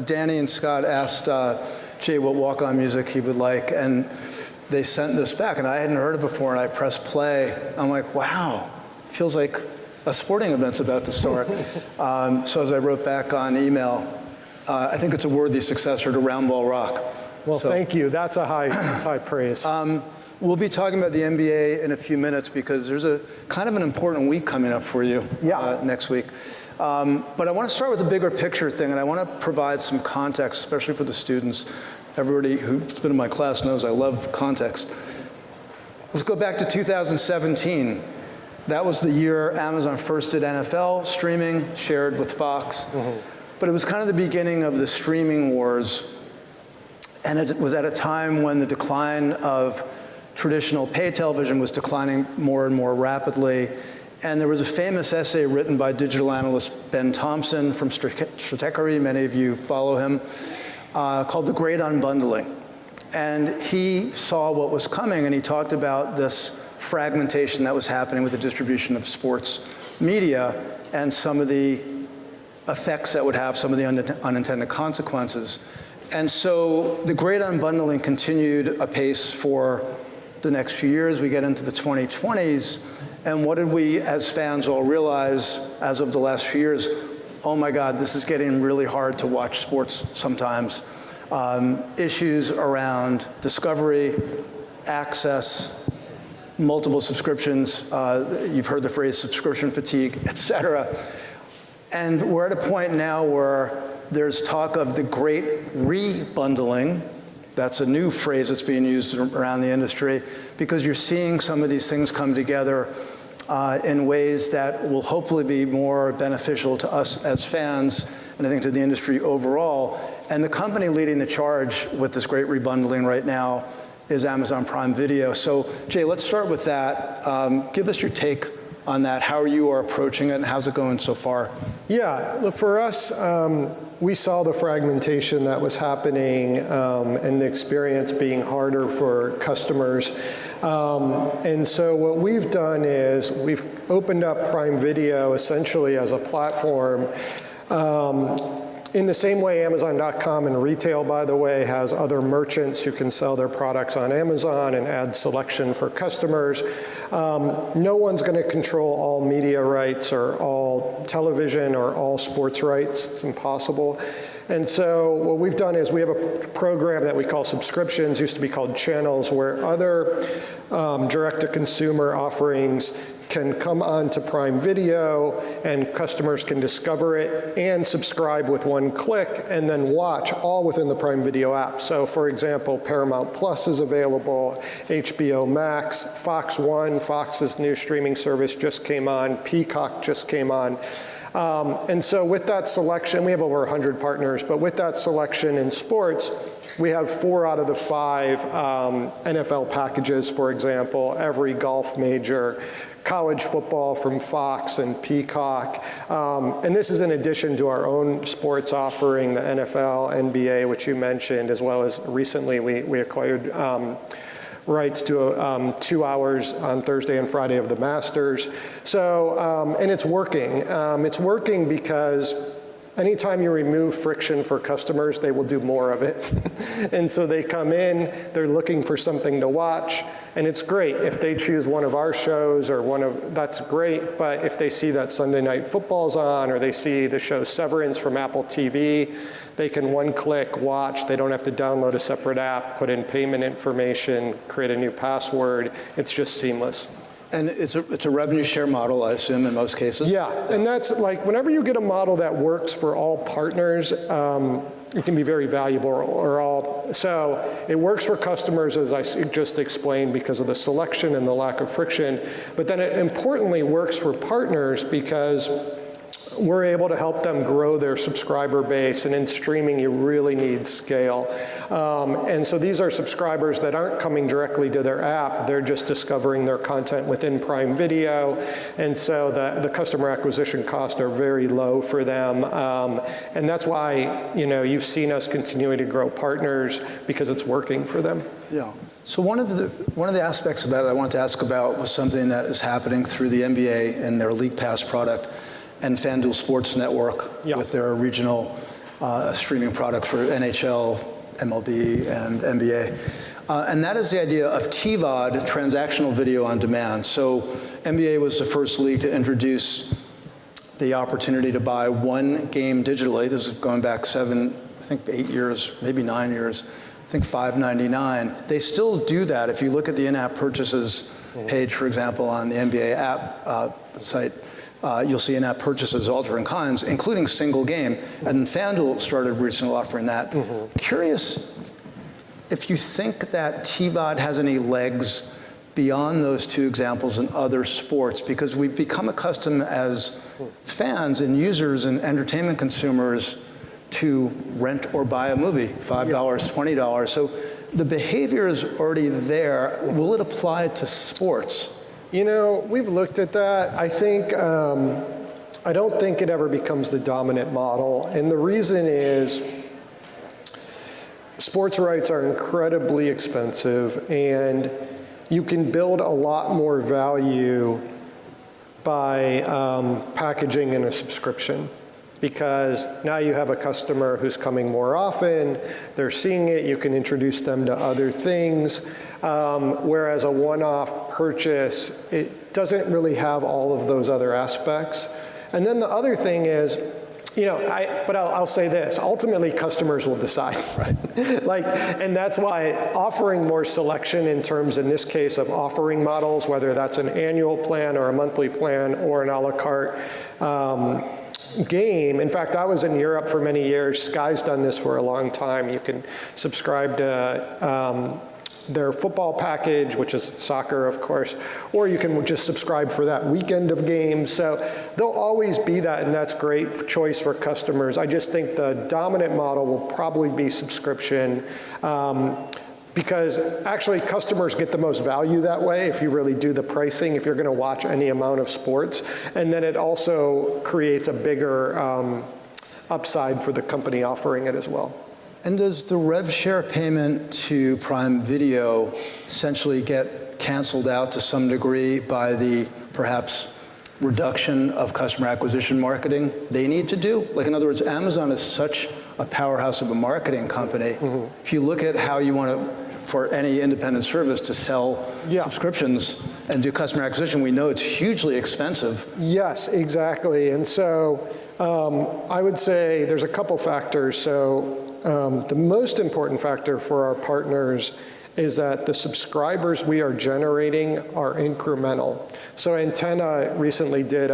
Danny and Scott asked Jay what walk-on music he would like, and they sent this back, and I hadn't heard it before, and I pressed play. I'm like, wow, feels like a sporting event's about to start. So as I wrote back on email, I think it's a worthy successor to Round Ball Rock. Well, thank you. That's high praise. We'll be talking about the NBA in a few minutes because there's a kind of an important week coming up for you next week. But I want to start with the bigger picture thing, and I want to provide some context, especially for the students. Everybody who's been in my class knows I love context. Let's go back to 2017. That was the year Amazon first did NFL streaming, shared with Fox. But it was kind of the beginning of the streaming wars. And it was at a time when the decline of traditional pay television was declining more and more rapidly. And there was a famous essay written by digital analyst Ben Thompson from Stratechery, many of you follow him, called The Great Unbundling. And he saw what was coming, and he talked about this fragmentation that was happening with the distribution of sports media and some of the effects that would have, some of the unintended consequences. And so the Great Unbundling continued apace for the next few years. We get into the 2020s, and what did we as fans all realize as of the last few years? Oh my God, this is getting really hard to watch sports sometimes. Issues around discovery, access, multiple subscriptions, you've heard the phrase subscription fatigue, et cetera. And we're at a point now where there's talk of the great rebundling. That's a new phrase that's being used around the industry because you're seeing some of these things come together in ways that will hopefully be more beneficial to us as fans and I think to the industry overall. And the company leading the charge with this great rebundling right now is Amazon Prime Video. So Jay, let's start with that. Give us your take on that, how you are approaching it, and how's it going so far? Yeah, for us, we saw the fragmentation that was happening and the experience being harder for customers. And so what we've done is we've opened up Prime Video essentially as a platform in the same way Amazon.com and retail, by the way, has other merchants who can sell their products on Amazon and add selection for customers. No one's going to control all media rights or all television or all sports rights. It's impossible. And so what we've done is we have a program that we call subscriptions, used to be called channels, where other direct-to-consumer offerings can come on to Prime Video and customers can discover it and subscribe with one click and then watch all within the Prime Video app. So for example, Paramount Plus is available, HBO Max, Fox One, Fox's new streaming service just came on, Peacock just came on. And so with that selection, we have over 100 partners, but with that selection in sports, we have 4 out of the 5 NFL packages, for example, every golf major, college football from Fox and Peacock. And this is in addition to our own sports offering, the NFL, NBA, which you mentioned, as well as recently we acquired rights to 2 hours on Thursday and Friday of the Masters. So, and it's working. It's working because anytime you remove friction for customers, they will do more of it. And so they come in, they're looking for something to watch, and it's great. If they choose one of our shows or that's great, but if they see that Sunday Night Football's on or they see the show Severance from Apple TV, they can one-click watch. They don't have to download a separate app, put in payment information, create a new password. It's just seamless. And it's a revenue share model, I assume, in most cases? Yeah, and that's like, whenever you get a model that works for all partners, it can be very valuable. So it works for customers, as I just explained, because of the selection and the lack of friction, but then it importantly works for partners because we're able to help them grow their subscriber base, and in streaming you really need scale. And so these are subscribers that aren't coming directly to their app, they're just discovering their content within Prime Video, and so the customer acquisition costs are very low for them. And that's why you've seen us continuing to grow partners, because it's working for them. Yeah. So one of the aspects of that I wanted to ask about was something that is happening through the NBA and their League Pass product and FanDuel Sports Network with their regional a streaming product for NHL, MLB, and NBA. And that is the idea of TVOD, transactional video on demand. So NBA was the first league to introduce the opportunity to buy one game digitally. This is going back 8 years, maybe 9 years, I think $5.99. They still do that. If you look at the in-app purchases page, for example, on the NBA app site, you'll see in-app purchases all different kinds, including single game. And FanDuel started recently offering that. Curious if you think that TVOD has any legs beyond those two examples in other sports, because we've become accustomed as fans and users and entertainment consumers to rent or buy a movie, $5, $20. So the behavior is already there. Will it apply to sports? You know, we've looked at that. I think, I don't think it ever becomes the dominant model. And the reason is sports rights are incredibly expensive, and you can build a lot more value by packaging in a subscription, because now you have a customer who's coming more often, they're seeing it, you can introduce them to other things, whereas a one-off purchase, it doesn't really have all of those other aspects. And then the other thing is, you know, I'll say this, ultimately customers will decide. Right. And that's why offering more selection in terms, in this case, of offering models, whether that's an annual plan or a monthly plan or an a la carte game. In fact, I was in Europe for many years. Sky's done this for a long time. You can subscribe to their football package, which is soccer, of course, or you can just subscribe for that weekend of games. So there'll always be that, and that's great choice for customers. I just think the dominant model will probably be subscription, because actually customers get the most value that way if you really do the pricing, if you're going to watch any amount of sports. And then it also creates a bigger upside for the company offering it as well. And does the rev share payment to Prime Video essentially get canceled out to some degree by the perhaps reduction of customer acquisition marketing they need to do? Like, in other words, Amazon is such a powerhouse of a marketing company. If you look at how you want to, for any independent service to sell subscriptions and do customer acquisition, we know it's hugely expensive. Yes, exactly. And so I would say there's a couple factors. So the most important factor for our partners is that the subscribers we are generating are incremental. So Antenna recently did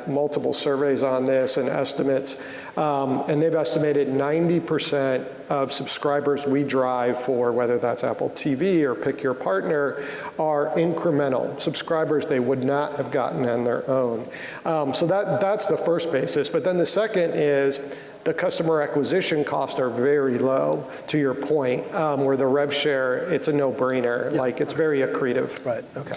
multiple surveys on this and estimates, and they've estimated 90% of subscribers we drive for, whether that's Apple TV or Pick Your Partner, are incremental subscribers they would not have gotten on their own. So that's the first basis. But then the second is the customer acquisition costs are very low, to your point, where the rev share, it's a no-brainer. Yep. Like, it's very accretive. Right, okay.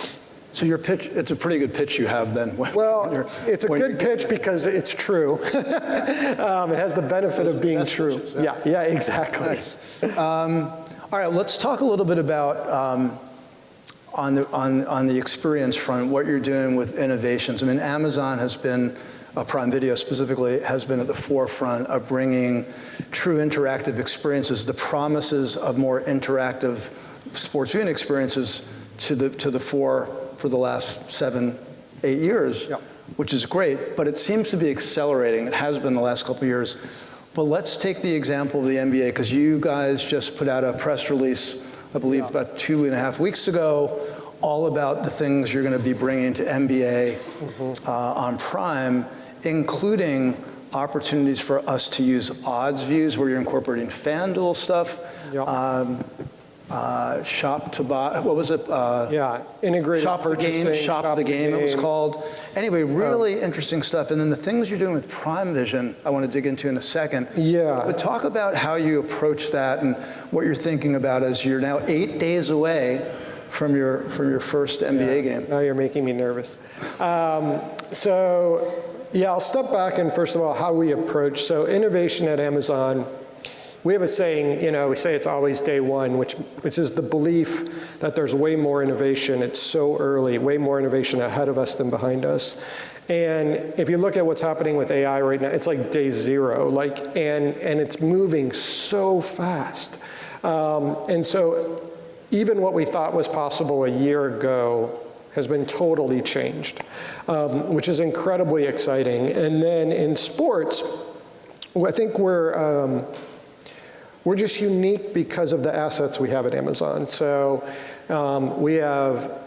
So your pitch, it's a pretty good pitch you have then. Well, it's a good pitch because it's true. It has the benefit of being true. Yeah, exactly. Nice. All right, let's talk a little bit about on the experience front, what you're doing with innovations. I mean, Amazon has been, Prime Video specifically, has been at the forefront of bringing true interactive experiences, the promises of more interactive sports viewing experiences to the fore for the last 7-8 years, which is great, but it seems to be accelerating. It has been the last couple of years. But let's take the example of the NBA, because you guys just put out a press release, I believe about 2.5 weeks ago, all about the things you're going to be bringing to NBA on Prime, including opportunities for us to use odds views where you're incorporating FanDuel stuff, shop to buy, what was it? Integrated shop purchasing. Shop the game it was called. Anyway, really interesting stuff. And then the things you're doing with Prime Vision, I want to dig into in a second. But talk about how you approach that and what you're thinking about as you're now 8 days away from your first NBA game. Now you're making me nervous. I'll step back and first of all, how we approach. So innovation at Amazon, we have a saying, we say it's always day one, which is the belief that there's way more innovation. It's so early, way more innovation ahead of us than behind us. And if you look at what's happening with AI right now, it's like day zero, and it's moving so fast. And so even what we thought was possible a year ago has been totally changed, which is incredibly exciting. And then in sports, I think we're just unique because of the assets we have at Amazon. So we have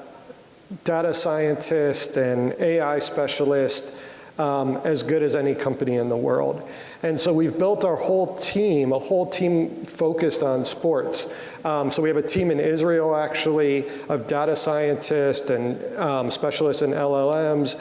data scientists and AI specialists as good as any company in the world. And so we've built our whole team, a whole team focused on sports. So we have a team in Israel, actually, of data scientists and specialists in LLMs.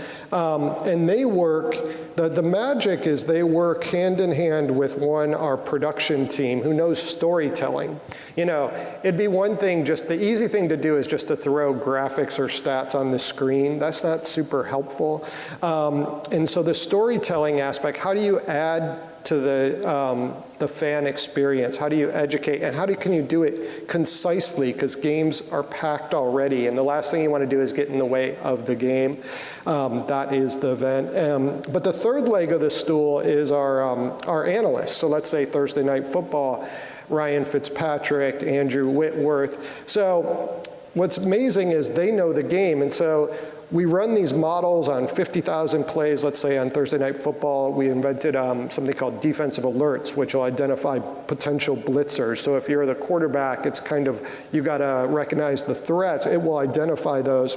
And they work, the magic is they work hand in hand with our production team who knows storytelling. You know, it'd be one thing, just the easy thing to do is just to throw graphics or stats on the screen. That's not super helpful. And so the storytelling aspect, how do you add to the fan experience? How do you educate? And can you do it concisely? Because games are packed already, and the last thing you want to do is get in the way of the game. That is the event. But the third leg of the stool is our analysts. So let's say Thursday Night Football, Ryan Fitzpatrick, Andrew Whitworth. So what's amazing is they know the game, and so we run these models on 50,000 plays. Let's say on Thursday Night Football, we invented something called defensive alerts, which will identify potential blitzers. So if you're the quarterback, it's kind of, you gotta recognize the threats. It will identify those.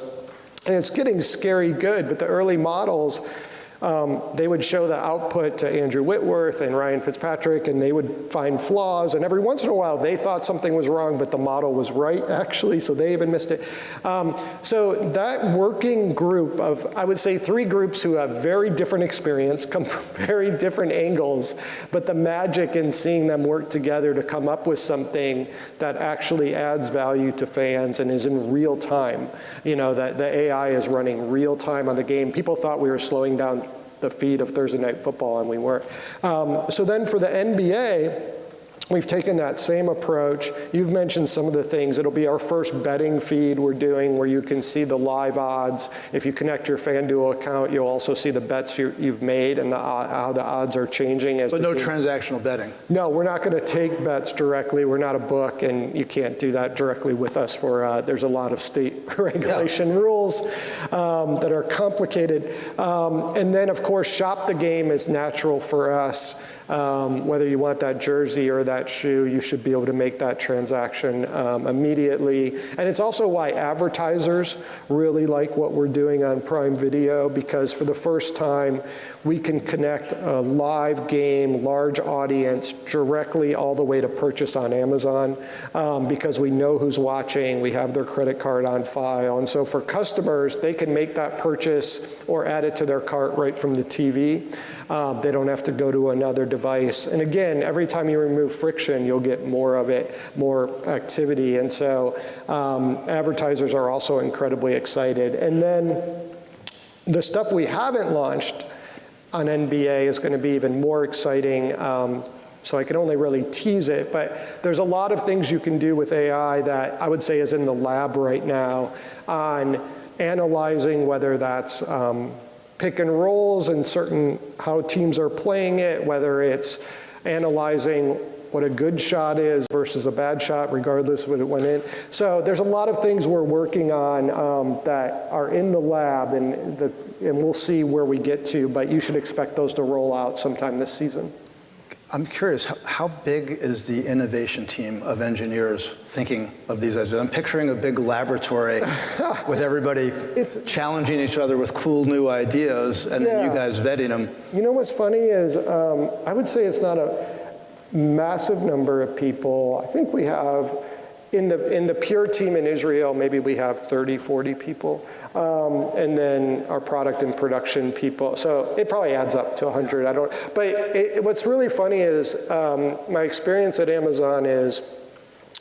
And it's getting scary good, but the early models, they would show the output to Andrew Whitworth and Ryan Fitzpatrick, and they would find flaws. And every once in a while, they thought something was wrong, but the model was right, actually, so they even missed it. So that working group of, I would say, 3 groups who have very different experience, come from very different angles, but the magic in seeing them work together to come up with something that actually adds value to fans and is in real time. You know, that the AI is running real time on the game. People thought we were slowing down the feed of Thursday Night Football, and we weren't. So then for the NBA, we've taken that same approach. You've mentioned some of the things. It'll be our first betting feed we're doing where you can see the live odds. If you connect your FanDuel account, you'll also see the bets you've made and how the odds are changing. But no transactional betting? No, we're not going to take bets directly. We're not a book, and you can't do that directly with us. There's a lot of state regulation rules that are complicated. And then, of course, shop the game is natural for us. Whether you want that jersey or that shoe, you should be able to make that transaction immediately. And it's also why advertisers really like what we're doing on Prime Video, because for the first time, we can connect a live game, large audience, directly all the way to purchase on Amazon, because we know who's watching, we have their credit card on file. And so for customers, they can make that purchase or add it to their cart right from the TV. They don't have to go to another device. And again, every time you remove friction, you'll get more of it, more activity. And so advertisers are also incredibly excited. And then the stuff we haven't launched on NBA is going to be even more exciting. So I can only really tease it, but there's a lot of things you can do with AI that I would say is in the lab right now on analyzing whether that's pick and rolls and how teams are playing it, whether it's analyzing what a good shot is versus a bad shot, regardless of what it went in. So there's a lot of things we're working on that are in the lab, and we'll see where we get to, but you should expect those to roll out sometime this season. I'm curious, how big is the innovation team of engineers thinking of these ideas? I'm picturing a big laboratory with everybody challenging each other with cool new ideas, and then you guys vetting them. You know what's funny is, I would say it's not a massive number of people. I think we have, in the pure team in Israel, maybe we have 30, 40 people. And then our product and production people. So it probably adds up to 100. But what's really funny is my experience at Amazon is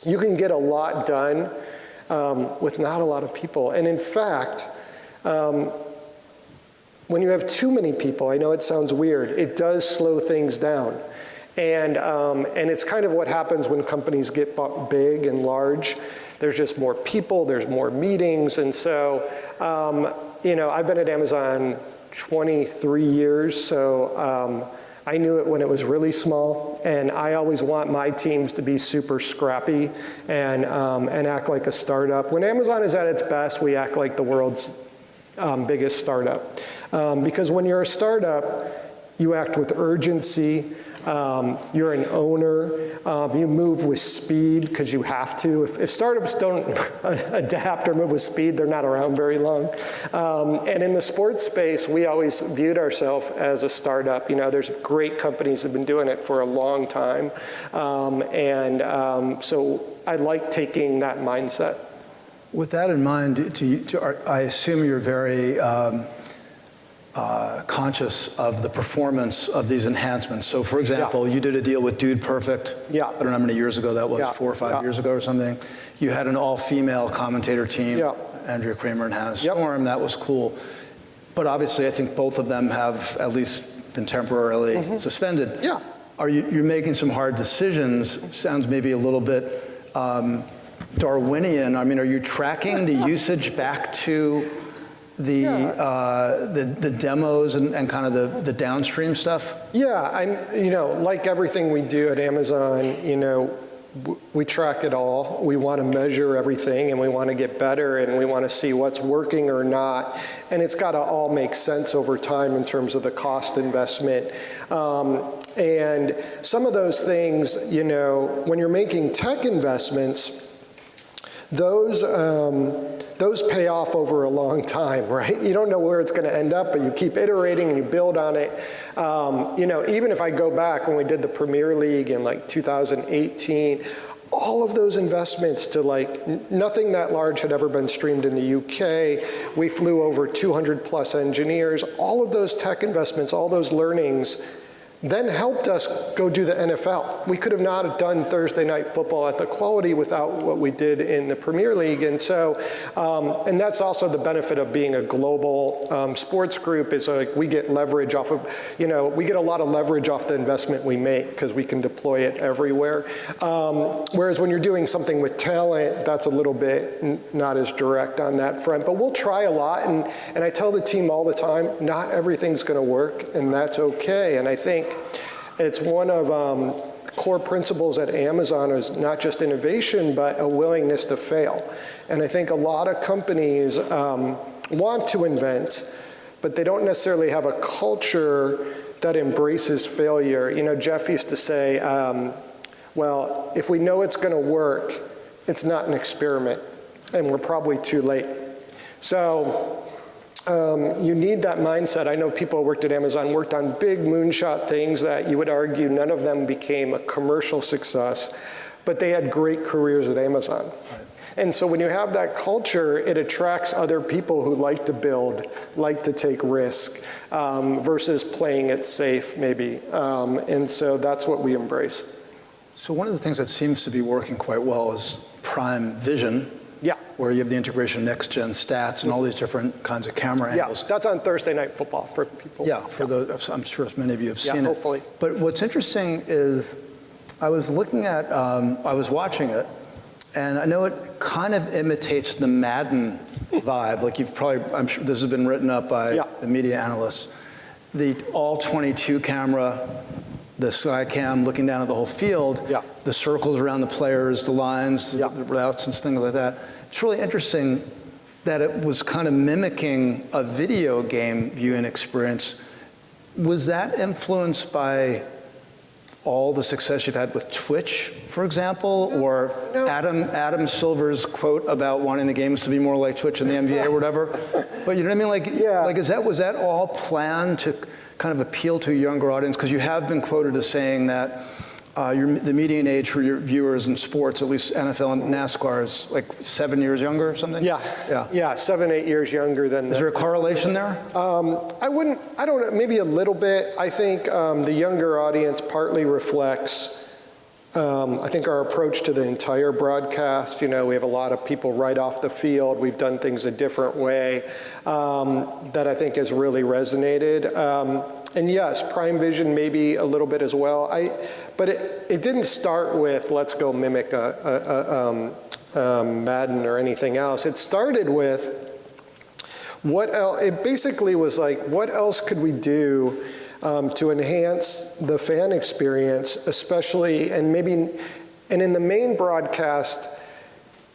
you can get a lot done with not a lot of people. And in fact, when you have too many people, I know it sounds weird, it does slow things down. And it's kind of what happens when companies get big and large. There's just more people, there's more meetings. And so, I've been at Amazon 23 years, so I knew it when it was really small, and I always want my teams to be super scrappy and act like a startup. When Amazon is at its best, we act like the world's biggest startup. Because when you're a startup, you act with urgency, you're an owner, you move with speed because you have to. If startups don't adapt or move with speed, they're not around very long. And in the sports space, we always viewed ourselves as a startup. You know, there's great companies that have been doing it for a long time. So I like taking that mindset. With that in mind, I assume you're very conscious of the performance of these enhancements. So for example, you did a deal with Dude Perfect. I don't know how many years ago that was, 4 or 5 years ago or something. You had an all-female commentator team, Andrea Kramer and Hannah Storm. That was cool. But obviously, I think both of them have at least been temporarily suspended. You're making some hard decisions. Sounds maybe a little bit Darwinian. I mean, are you tracking the usage back to the demos and kind of the downstream stuff? Like everything we do at Amazon, we track it all. We want to measure everything, and we want to get better, and we want to see what's working or not. And it's got to all make sense over time in terms of the cost investment. And some of those things, when you're making tech investments, those pay off over a long time, right? You don't know where it's going to end up, but you keep iterating and you build on it. Even if I go back when we did the Premier League in like 2018, all of those investments to nothing that large had ever been streamed in the UK. We flew over 200 plus engineers. All of those tech investments, all those learnings then helped us go do the NFL. We could have not done Thursday night football at the quality without what we did in the Premier League. And so, and that's also the benefit of being a global sports group is we get leverage off of, we get a lot of leverage off the investment we make because we can deploy it everywhere. Whereas when you're doing something with talent, that's a little bit not as direct on that front. But we'll try a lot. And I tell the team all the time, not everything's going to work, and that's okay. And I think it's one of core principles at Amazon is not just innovation, but a willingness to fail. And I think a lot of companies want to invent, but they don't necessarily have a culture that embraces failure. Jeff used to say, well, if we know it's going to work, it's not an experiment, and we're probably too late. So you need that mindset. I know people who worked at Amazon worked on big moonshot things that you would argue none of them became a commercial success, but they had great careers at Amazon. Right. And so when you have that culture, it attracts other people who like to build, like to take risk, versus playing it safe maybe. And so that's what we embrace. So one of the things that seems to be working quite well is Prime Vision. Where you have the integration of next-gen stats and all these different kinds of camera angles. That's on Thursday Night Football for people. I'm sure many of you have seen it. Hopefully. But what's interesting is I was watching it, and I know it kind of imitates the Madden vibe. Like I'm sure this has been written up by the media analysts. The all 22 camera, the sky cam looking down at the whole field, the circles around the players, the lines, the routes and things like that. It's really interesting that it was kind of mimicking a video game viewing experience. Was that influenced by all the success you've had with Twitch, for example, or Adam Silver's quote about wanting the games to be more like Twitch in the NBA or whatever? But you know what I mean? Was that all planned to kind of appeal to a younger audience? Because you have been quoted as saying that the median age for your viewers in sports, at least NFL and NASCAR, is like 7 years younger or something? 7, 8 years younger than Is there a correlation there? I don't know, maybe a little bit. I think the younger audience partly reflects, I think our approach to the entire broadcast. We have a lot of people right off the field. We've done things a different way that I think has really resonated. And yes, Prime Vision maybe a little bit as well. But it didn't start with let's go mimic a Madden or anything else. It started with what else, it basically was like, what else could we do to enhance the fan experience, especially, and in the main broadcast,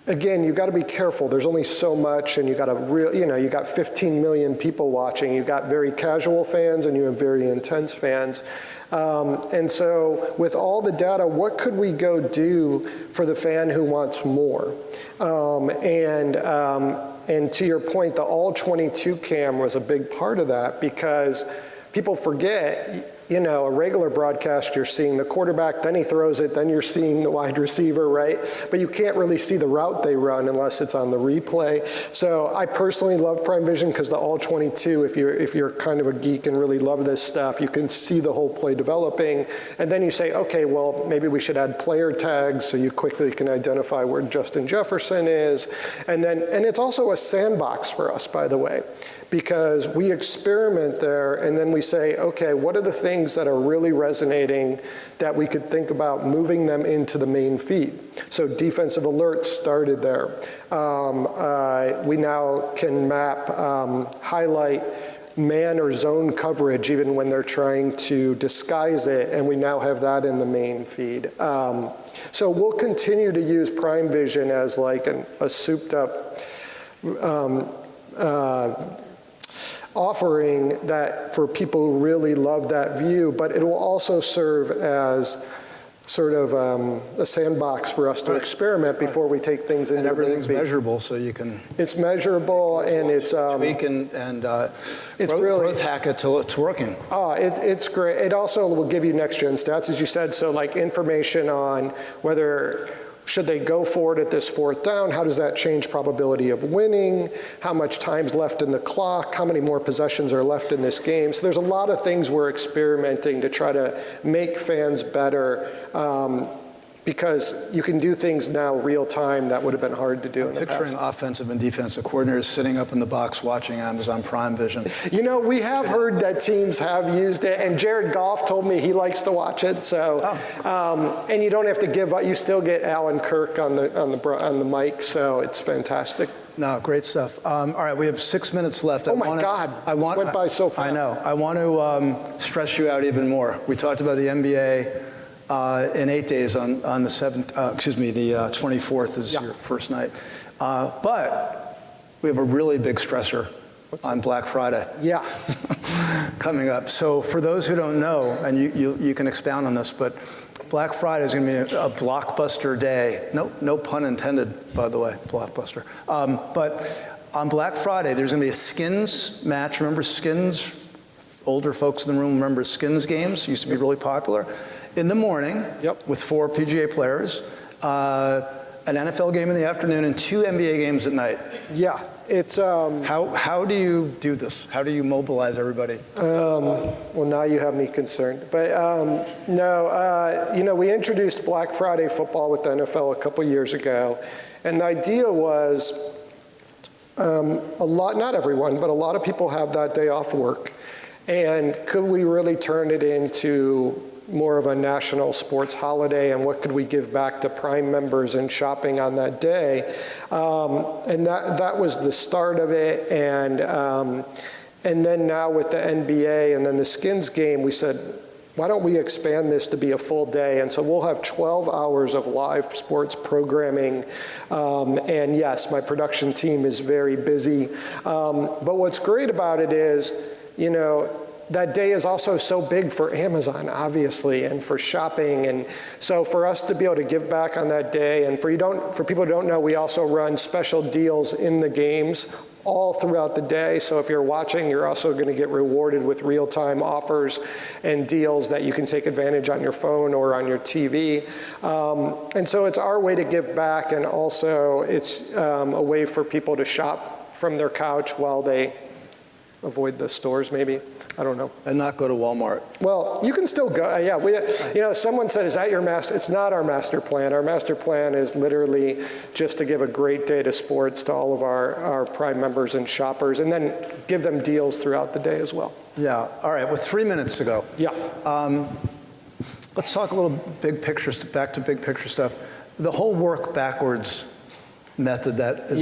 again, you got to be careful. There's only so much, and you got you got 15 million people watching. You've got very casual fans, and you have very intense fans. And so with all the data, what could we go do for the fan who wants more? And to your point, the all 22 cam was a big part of that, because people forget, a regular broadcast, you're seeing the quarterback, then he throws it, then you're seeing the wide receiver, right? But you can't really see the route they run unless it's on the replay. So I personally love Prime Vision because the all 22, if you're kind of a geek and really love this stuff, you can see the whole play developing. And then you say, okay, well, maybe we should add player tags so you quickly can identify where Justin Jefferson is. And it's also a sandbox for us, by the way, because we experiment there and then we say, okay, what are the things that are really resonating that we could think about moving them into the main feed? So defensive alerts started there. We now can map, highlight man or zone coverage even when they're trying to disguise it, and we now have that in the main feed. So we'll continue to use Prime Vision as like a souped up offering that for people who really love that view, but it will also serve as sort of a sandbox for us to experiment before we take things into. And everything's measurable, so you can. It's measurable, and it's tweak and it's really growth hack it till it's working. It's great. It also will give you next gen stats, as you said. So like information on whether. Should they go for it at this fourth down? How does that change probability of winning? How much time's left in the clock? How many more possessions are left in this game? So there's a lot of things we're experimenting to try to make fans better, because you can do things now real time that would have been hard to do in the past. Picturing offensive and defensive coordinators sitting up in the box watching Amazon Prime Vision. We have heard that teams have used it, and Jared Goff told me he likes to watch it. So, and you don't have to give up. You still get Alan Kirk on the mic, so it's fantastic. No, great stuff. All right, we have 6 minutes left. Oh my God, it went by so fast. I know. I want to stress you out even more. We talked about the NBA. In 8 days on the 24th is your first night. But we have a really big stressor on Black Friday. Yeah. Coming up. So for those who don't know, and you can expound on this, but Black Friday is going to be a blockbuster day. No pun intended, by the way, blockbuster. But on Black Friday, there's going to be a skins match. Remember skins? Older folks in the room remember skins games. Used to be really popular. In the morning, with 4 PGA players, an NFL game in the afternoon, and 2 NBA games at night. Yeah, it's how do you do this? How do you mobilize everybody? Well, now you have me concerned. But we introduced Black Friday football with the NFL a couple years ago, and the idea was not everyone, but a lot of people have that day off work, and could we really turn it into more of a national sports holiday, and what could we give back to Prime members and shopping on that day? And that was the start of it. And then now with the NBA and then the skins game, we said, why don't we expand this to be a full day? And so we'll have 12 hours of live sports programming. And yes, my production team is very busy. But what's great about it is, that day is also so big for Amazon, obviously, and for shopping. And so for us to be able to give back on that day, and for people who don't know, we also run special deals in the games all throughout the day. So if you're watching, you're also going to get rewarded with real-time offers and deals that you can take advantage on your phone or on your TV. And so it's our way to give back, and also it's a way for people to shop from their couch while they avoid the stores, maybe. I don't know. And not go to Walmart. Well, you can still go. Yeah, someone said, is that your master? It's not our master plan. Our master plan is literally just to give a great day to sports to all of our Prime members and shoppers, and then give them deals throughout the day as well. Yeah. All right. With 3 minutes to go. Yeah. Let's talk a little big picture, back to big picture stuff. The whole work backwards method that is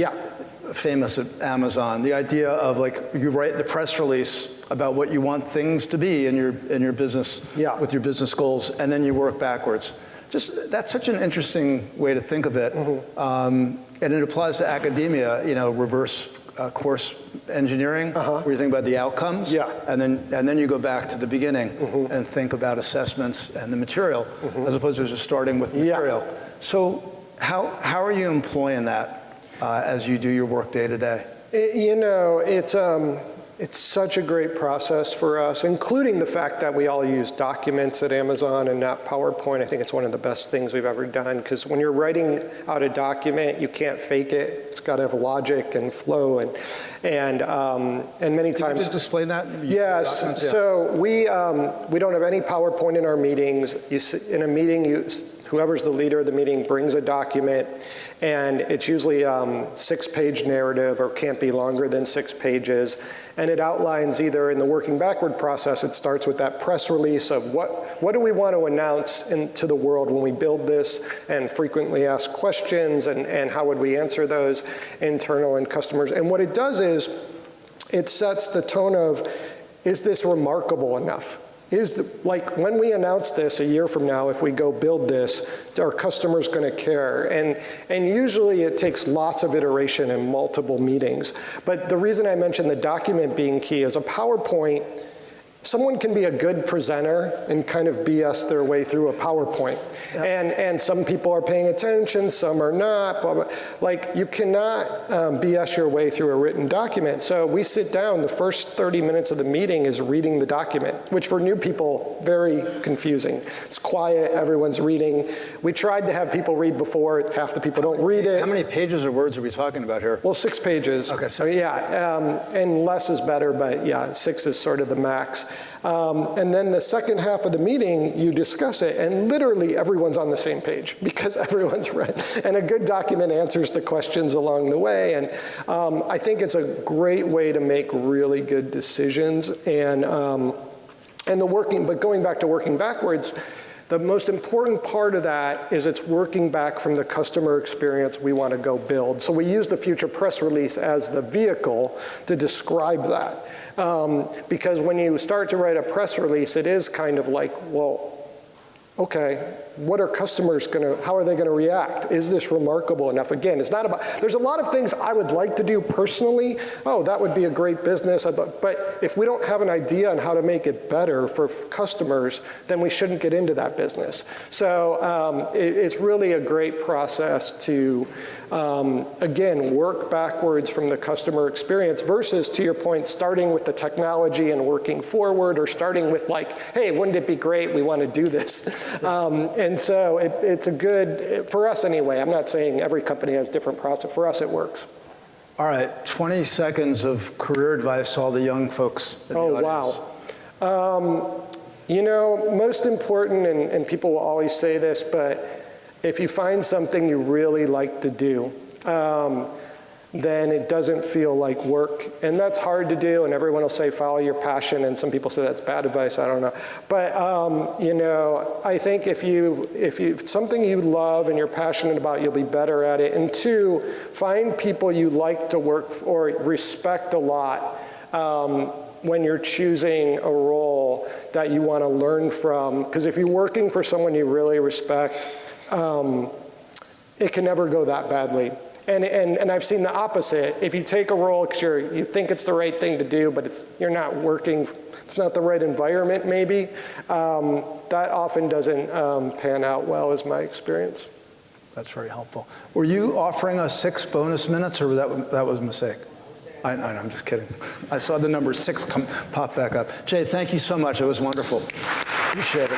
famous at Amazon. The idea of like you write the press release about what you want things to be in your business with your business goals, and then you work backwards. Just that's such an interesting way to think of it, and it applies to academia. You know, reverse course engineering, where you think about the outcomes, and then you go back to the beginning and think about assessments and the material, as opposed to just starting with material. So how are you employing that as you do your work day to day? You know, it's such a great process for us, including the fact that we all use documents at Amazon and not PowerPoint. I think it's one of the best things we've ever done, because when you're writing out a document, you can't fake it. It's got to have logic and flow, and many times. Can you just explain that? Yes. So we don't have any PowerPoint in our meetings. In a meeting, whoever's the leader of the meeting brings a document, and it's usually a 6-page narrative, or can't be longer than 6 pages. And it outlines, either in the working backward process, it starts with that press release of what do we want to announce to the world when we build this, and frequently asked questions, and how would we answer those, internal and customers. And what it does is it sets the tone of, is this remarkable enough? Like when we announce this a year from now, if we go build this, are customers going to care? And usually it takes lots of iteration and multiple meetings. But the reason I mentioned the document being key is a PowerPoint, someone can be a good presenter and kind of BS their way through a PowerPoint. And some people are paying attention, some are not, blah, blah. Like, you cannot BS your way through a written document. So we sit down, the first 30 minutes of the meeting is reading the document, which for new people, very confusing. It's quiet, everyone's reading. We tried to have people read before, half the people don't read it. How many pages or words are we talking about here? Well, 6 pages. Okay, so and less is better, but yeah, 6 is sort of the max. And then the second half of the meeting, you discuss it, and literally everyone's on the same page, because everyone's read. And a good document answers the questions along the way. And I think it's a great way to make really good decisions. And but going back to working backwards, the most important part of that is it's working back from the customer experience we want to go build. So we use the future press release as the vehicle to describe that. Because when you start to write a press release, it is kind of like, well, okay, what are customers how are they going to react? Is this remarkable enough? Again, it's not about, there's a lot of things I would like to do personally. Oh, that would be a great business. But if we don't have an idea on how to make it better for customers, then we shouldn't get into that business. So it's really a great process to, again, work backwards from the customer experience versus, to your point, starting with the technology and working forward, or starting with like, hey, wouldn't it be great? We want to do this. And so it's a good, for us anyway, I'm not saying every company has different process. For us, it works. All right, 20 seconds of career advice to all the young folks in the audience. Wow. You know, most important, and people will always say this, but if you find something you really like to do, then it doesn't feel like work. And that's hard to do, and everyone will say follow your passion, and some people say that's bad advice, I don't know. But you know, I think if it's something you love and you're passionate about, you'll be better at it. And 2, find people you like to work for or respect a lot when you're choosing a role that you want to learn from. Because if you're working for someone you really respect, it can never go that badly. And I've seen the opposite. If you take a role because you think it's the right thing to do, but you're not working, it's not the right environment maybe, that often doesn't pan out well, is my experience. That's very helpful. Were you offering us 6 bonus minutes, or that was a mistake? I'm just kidding. I saw the number 6 pop back up. Jay, thank you so much. It was wonderful. Appreciate it.